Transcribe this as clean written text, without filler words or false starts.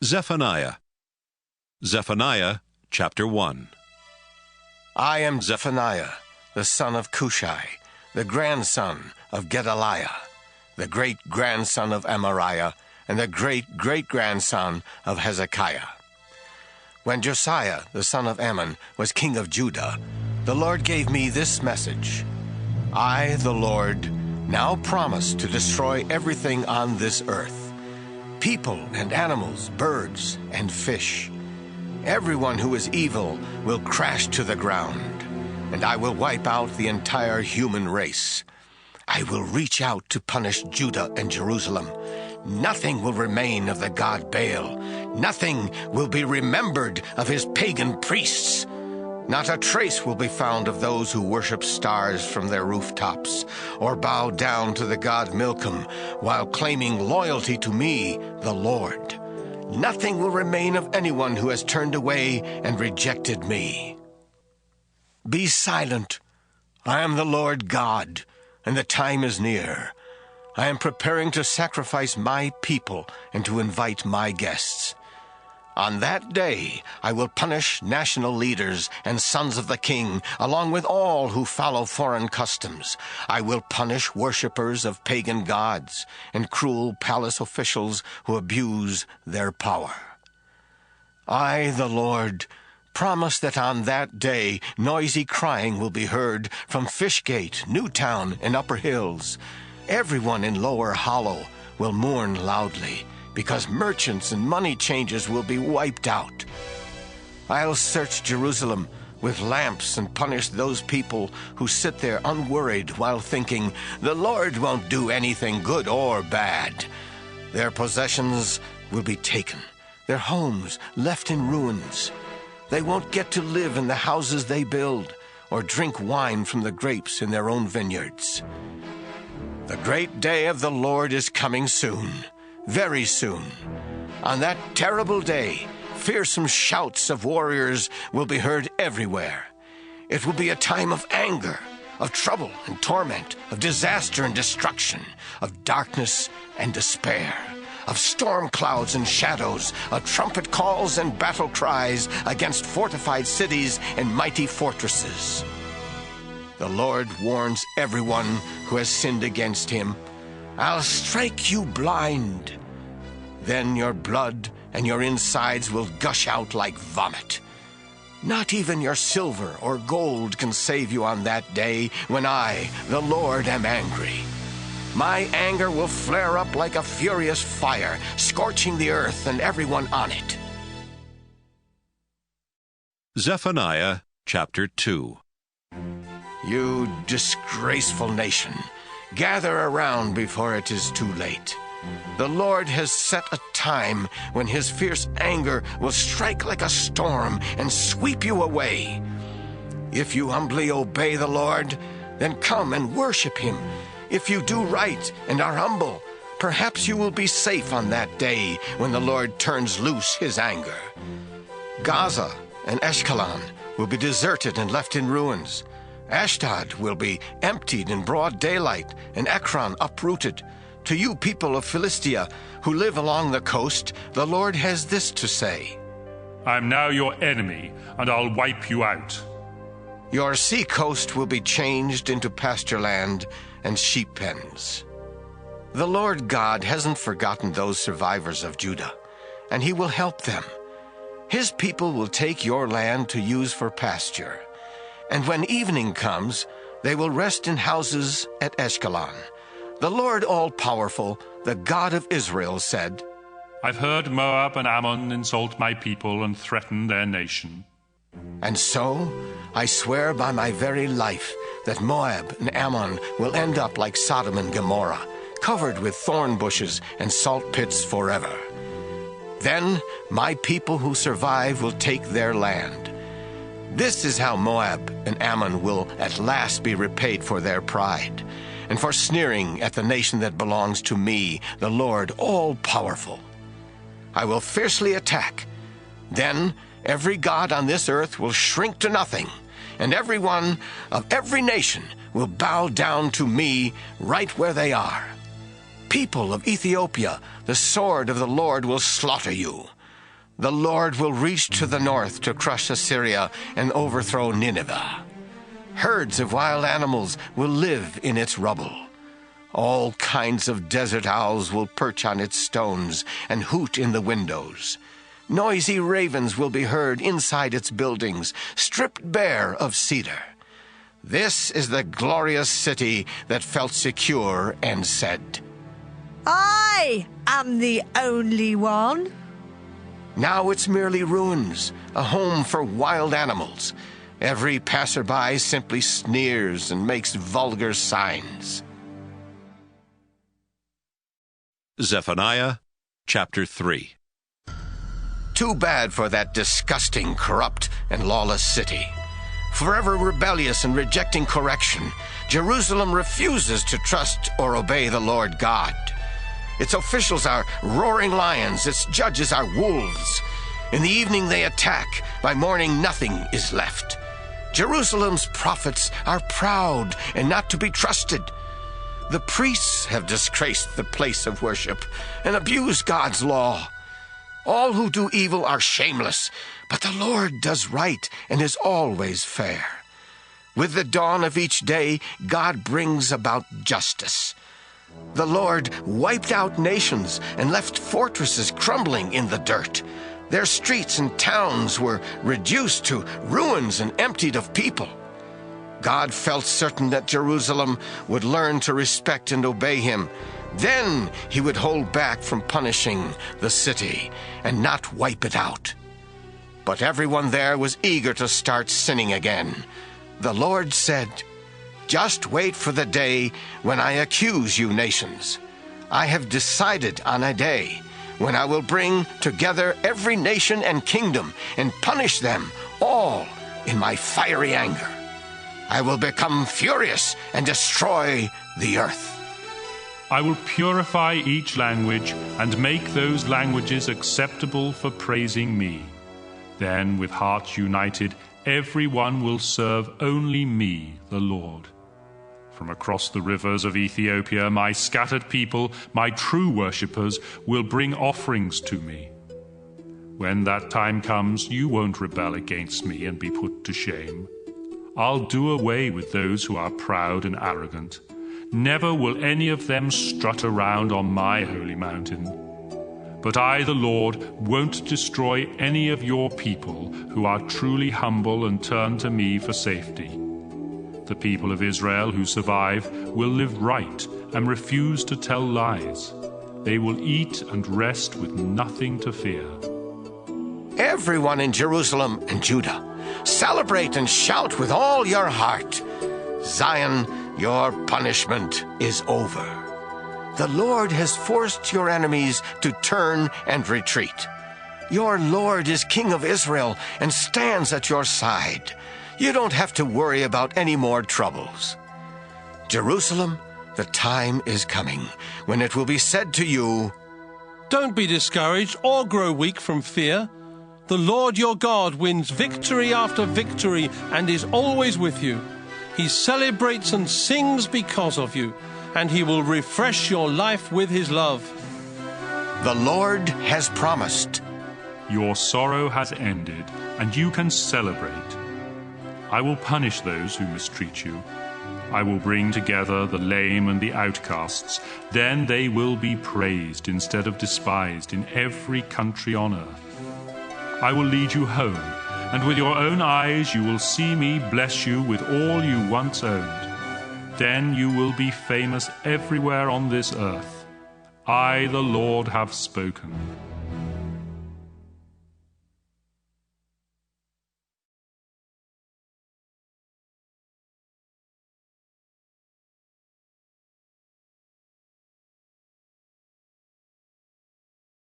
Zephaniah. Zephaniah, chapter 1. I am Zephaniah, the son of Cushai, the grandson of Gedaliah, the great-grandson of Amariah, and the great-great-grandson of Hezekiah. When Josiah, the son of Ammon, was king of Judah, the Lord gave me this message. I, the Lord, now promise to destroy everything on this earth, people and animals, birds and fish. Everyone who is evil will crash to the ground, and I will wipe out the entire human race. I will reach out to punish Judah and Jerusalem. Nothing will remain of the god Baal. Nothing will be remembered of his pagan priests. Not a trace will be found of those who worship stars from their rooftops, or bow down to the god Milcom while claiming loyalty to me, the Lord. Nothing will remain of anyone who has turned away and rejected me. Be silent. I am the Lord God, and the time is near. I am preparing to sacrifice my people and to invite my guests. On that day, I will punish national leaders and sons of the king, along with all who follow foreign customs. I will punish worshippers of pagan gods and cruel palace officials who abuse their power. I, the Lord, promise that on that day noisy crying will be heard from Fishgate, Newtown, and Upper Hills. Everyone in Lower Hollow will mourn loudly, because merchants and money changers will be wiped out. I'll search Jerusalem with lamps and punish those people who sit there unworried while thinking, the Lord won't do anything good or bad. Their possessions will be taken, their homes left in ruins. They won't get to live in the houses they build or drink wine from the grapes in their own vineyards. The great day of the Lord is coming soon. Very soon. On that terrible day, fearsome shouts of warriors will be heard everywhere. It will be a time of anger, of trouble and torment, of disaster and destruction, of darkness and despair, of storm clouds and shadows, of trumpet calls and battle cries against fortified cities and mighty fortresses. The Lord warns everyone who has sinned against him. I'll strike you blind. Then your blood and your insides will gush out like vomit. Not even your silver or gold can save you on that day when I, the Lord, am angry. My anger will flare up like a furious fire, scorching the earth and everyone on it. Zephaniah, chapter 2. You disgraceful nation, gather around before it is too late. The Lord has set a time when his fierce anger will strike like a storm and sweep you away. If you humbly obey the Lord, then come and worship him. If you do right and are humble, perhaps you will be safe on that day when the Lord turns loose his anger. Gaza and Ashkelon will be deserted and left in ruins. Ashdod will be emptied in broad daylight, and Ekron uprooted. To you people of Philistia who live along the coast, the Lord has this to say. I am now your enemy, and I'll wipe you out. Your sea coast will be changed into pasture land and sheep pens. The Lord God hasn't forgotten those survivors of Judah, and he will help them. His people will take your land to use for pasture. And when evening comes, they will rest in houses at Ashkelon. The Lord all-powerful, the God of Israel, said, I've heard Moab and Ammon insult my people and threaten their nation. And so, I swear by my very life that Moab and Ammon will end up like Sodom and Gomorrah, covered with thorn bushes and salt pits forever. Then my people who survive will take their land. This is how Moab and Ammon will at last be repaid for their pride, and for sneering at the nation that belongs to me, the Lord all-powerful. I will fiercely attack. Then every god on this earth will shrink to nothing, and everyone of every nation will bow down to me right where they are. People of Ethiopia, the sword of the Lord will slaughter you. The Lord will reach to the north to crush Assyria and overthrow Nineveh. Herds of wild animals will live in its rubble. All kinds of desert owls will perch on its stones and hoot in the windows. Noisy ravens will be heard inside its buildings, stripped bare of cedar. This is the glorious city that felt secure and said, I am the only one. Now it's merely ruins, a home for wild animals. Every passerby simply sneers and makes vulgar signs. Zephaniah chapter 3. Too bad for that disgusting, corrupt, and lawless city. Forever rebellious and rejecting correction, Jerusalem refuses to trust or obey the Lord God. Its officials are roaring lions, its judges are wolves. In the evening they attack, by morning nothing is left. Jerusalem's prophets are proud and not to be trusted. The priests have disgraced the place of worship and abused God's law. All who do evil are shameless, but the Lord does right and is always fair. With the dawn of each day, God brings about justice. The Lord wiped out nations and left fortresses crumbling in the dirt. Their streets and towns were reduced to ruins and emptied of people. God felt certain that Jerusalem would learn to respect and obey him. Then he would hold back from punishing the city and not wipe it out. But everyone there was eager to start sinning again. The Lord said, "Just wait for the day when I accuse you nations. I have decided on a day when I will bring together every nation and kingdom and punish them all in my fiery anger. I will become furious and destroy the earth. I will purify each language and make those languages acceptable for praising me. Then, with hearts united, everyone will serve only me, the Lord. From across the rivers of Ethiopia, my scattered people, my true worshippers, will bring offerings to me. When that time comes, you won't rebel against me and be put to shame. I'll do away with those who are proud and arrogant. Never will any of them strut around on my holy mountain. But I, the Lord, won't destroy any of your people who are truly humble and turn to me for safety. The people of Israel who survive will live right and refuse to tell lies. They will eat and rest with nothing to fear. Everyone in Jerusalem and Judah, celebrate and shout with all your heart. Zion, your punishment is over. The Lord has forced your enemies to turn and retreat. Your Lord is King of Israel and stands at your side. You don't have to worry about any more troubles. Jerusalem, the time is coming when it will be said to you, "Don't be discouraged or grow weak from fear. The Lord your God wins victory after victory and is always with you. He celebrates and sings because of you, and he will refresh your life with his love." The Lord has promised. Your sorrow has ended, and you can celebrate. I will punish those who mistreat you. I will bring together the lame and the outcasts. Then they will be praised instead of despised in every country on earth. I will lead you home, and with your own eyes you will see me bless you with all you once owned. Then you will be famous everywhere on this earth. I, the Lord, have spoken.